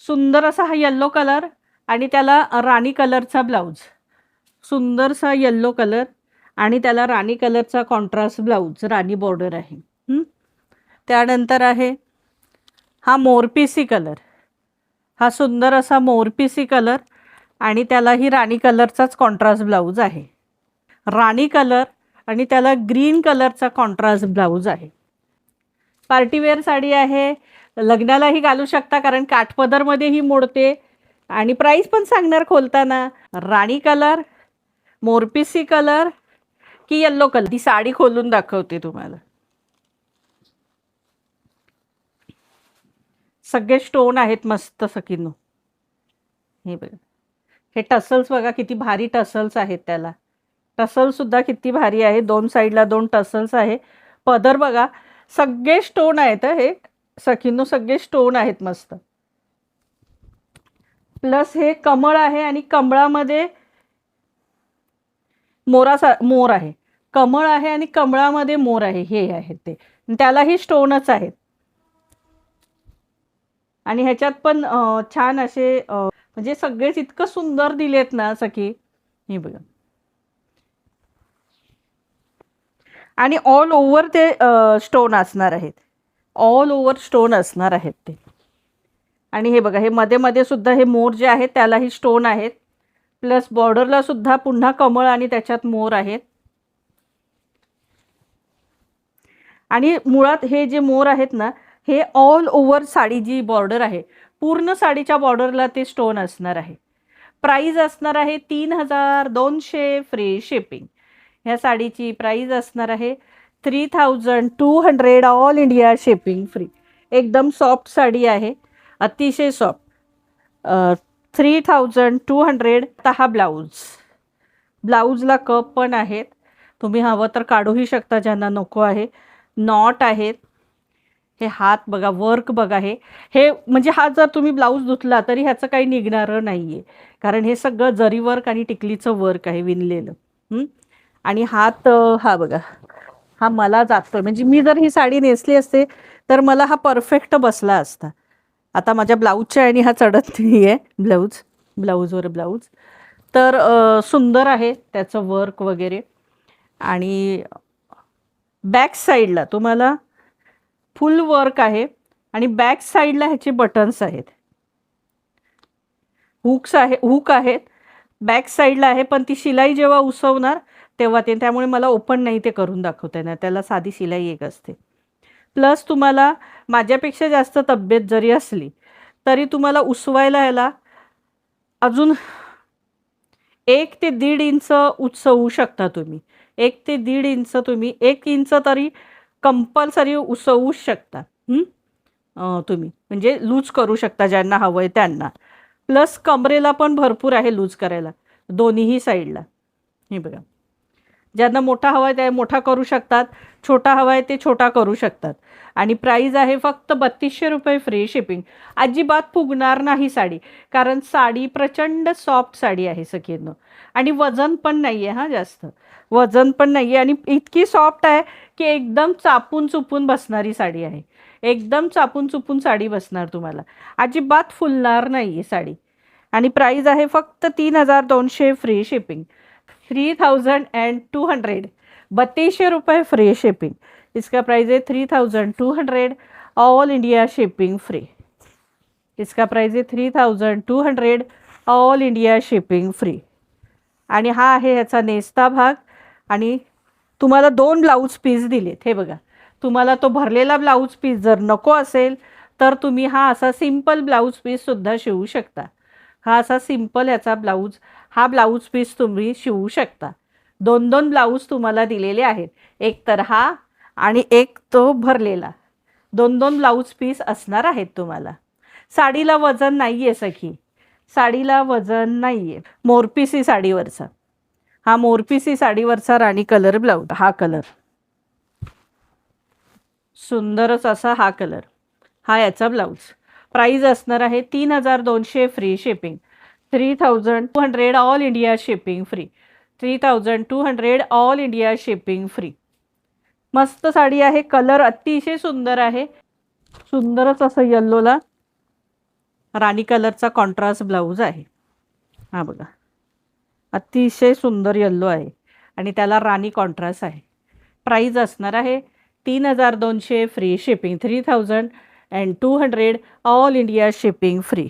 सुंदर असा हा येल्लो कलर आणि त्याला राणी कलरचा ब्लाऊज, सुंदरसा येल्लो कलर आणि त्याला राणी कलरचा कॉन्ट्रास्ट ब्लाऊज, राणी बॉर्डर आहे. त्यानंतर आहे हा मोरपिसी कलर, हा सुंदर असा मोरपिसी कलर आणि त्याला ही राणी कलरचाच कॉन्ट्रास्ट ब्लाऊज आहे. राणी कलर आणि त्याला ग्रीन कलरचा कॉन्ट्रास्ट ब्लाऊज आहे. पार्टीवेअर साडी आहे, लग्नालाही घालू शकता कारण काठपदरमध्ये ही मोडते आणि प्राईस पण सांगणार खोलताना. राणी कलर, मोरपिसी कलर की येल्लो कलर, ती साडी खोलून दाखवते तुम्हाला. सगळे स्टोन आहेत मस्त सकीनो. हे बघा, हे टसल्स बघा किती भारी टसल्स आहेत, त्याला टसल्स सुद्धा किती भारी आहे. दोन साईडला दोन टसल्स आहे. पदर बघा सगळे स्टोन आहेत. हे सखीनो सगळे स्टोन आहेत मस्त. प्लस हे कमळ आहे आणि कमळामध्ये मोर आहे. कमळ आहे आणि कमळामध्ये मोर आहे. हे आहेत ते, त्यालाही स्टोनच आहेत. आणि ह्याच्यात पण छान असे म्हणजे सगळेच इतकं सुंदर दिलेत ना सखी. हे बघा, आणि ऑल ओव्हर ते स्टोन असणार आहेत. ऑल ओव्हर स्टोन असणार आहेत ते. आणि हे बघा, हे मध्ये मध्ये सुद्धा हे मोर जे आहेत त्यालाही स्टोन आहेत. प्लस बॉर्डरला सुद्धा पुन्हा कमळ आणि त्याच्यात मोर आहेत. आणि मुळात हे जे मोर आहेत ना, हे ऑल ओव्हर साडी जी बॉर्डर आहे, पूर्ण साडीच्या बॉर्डरला ते स्टोन असणार आहे. प्राईज असणार आहे 3200 फ्री शिपिंग. ह्या साडीची प्राईज असणार आहे 3200 ऑल इंडिया शिपिंग फ्री. एकदम सॉफ्ट साडी आहे, अतिशय सॉफ्ट. 3200. हा ब्लाऊजला कप पण आहेत, तुम्ही हवं तर काढूही शकता ज्यांना नको आहे. नॉट आहेत. हे हात बघा, वर्क बघा. हे म्हणजे हा जर तुम्ही ब्लाऊज धुतला तरी ह्याचं काही निघणारं नाही आहे, कारण हे सगळं जरी वर्क आणि टिकलीचं वर्क आहे विणलेलं. आणि हात हा बघा, हा मला जातोय. म्हणजे मी जर ही साडी नेसली असते तर मला हा परफेक्ट बसला असता. आता माझ्या ब्लाऊजच्या आणि हा चढत नाही आहे ब्लाऊजवर ब्लाऊज. तर सुंदर आहे त्याचं वर्क वगैरे. आणि बॅक साईडला तुम्हाला फुल वर्क आहे आणि बॅक साईडला ह्याचे बटन्स आहेत, हुक आहेत बॅक साईडला आहे. पण ती शिलाई जेव्हा उसवणार तेव्हा त्यामुळे मला ओपन नाही ते करून दाखवता येणार, त्याला साधी शिलाई एक असते. प्लस तुम्हाला माझ्यापेक्षा जास्त तब्येत जरी असली तरी तुम्हाला उसवायला ह्याला अजून 1 ते 1.5 इंच उसवू शकता तुम्ही. 1 ते 1.5 इंच तुम्ही 1 इंच तरी कंपल्सरी उसवू शकता तुम्ही. म्हणजे लूज करू शकता ज्यांना हवं आहे त्यांना. प्लस कमरेला पण भरपूर आहे लूज करायला दोन्हीही साईडला. हे बघा, ज्यांना मोठा हवा आहे ते मोठा करू शकतात, छोटा हवा आहे ते छोटा करू शकतात. आणि प्राईज आहे फक्त 3200 रुपये फ्री शिपिंग. अजिबात फुगणार नाही साडी, कारण साडी प्रचंड सॉफ्ट साडी आहे सगळ्यांना. आणि वजन पण नाही आहे, हां जास्त वजन पण नाही आहे. आणि इतकी सॉफ्ट आहे की एकदम चापून चुपून बसणारी साडी आहे. एकदम चापून चुपून साडी बसणार तुम्हाला, अजिबात फुलणार नाही आहे साडी. आणि प्राईज आहे फक्त 3200 फ्री शिपिंग. 3200, 3200 रुपये फ्री शिपिंग. इसका प्राइस है 3200 ऑल इंडिया शिपिंग फ्री. इसका प्राइस है 3200 ऑल इंडिया शिपिंग फ्री. आणि हा आहे ह्याचा नेसता भाग. आणि तुम्हाला 2 ब्लाऊज पीस दिलेत. हे बघा, तुम्हाला तो भरलेला ब्लाऊज पीस जर नको असेल तर तुम्ही हा असा सिंपल ब्लाऊज पीससुद्धा शिवू शकता. हा असा सिंपल ह्याचा हा ब्लाऊज पीस तुम्ही शिवू शकता. 2 ब्लाऊज तुम्हाला दिलेले आहेत, एक तर हा आणि एक तो भरलेला. 2 ब्लाऊज पीस असणार आहेत तुम्हाला. साडीला वजन नाही आहे सखी, साडीला वजन नाही आहे. मोरपिसी साडीवरचा हा मोरपिसी साडीवरचा राणी कलर ब्लाऊज. हा कलर सुंदरच असा हा कलर, हा याचा ब्लाऊज. प्राईज असणार आहे 3200 free shipping. 3200 all India shipping free. 3200 all India shipping free. मस्त साडी आहे, कलर अतिशय सुंदर आहे. सुंदरच असं येल्लोला राणी कलरचा कॉन्ट्रास्ट ब्लाऊज आहे. हा बघा, अतिशय सुंदर येल्लो आहे आणि त्याला राणी कॉन्ट्रास्ट आहे. प्राईज असणार आहे 3200 free shipping, 3200 all India shipping free.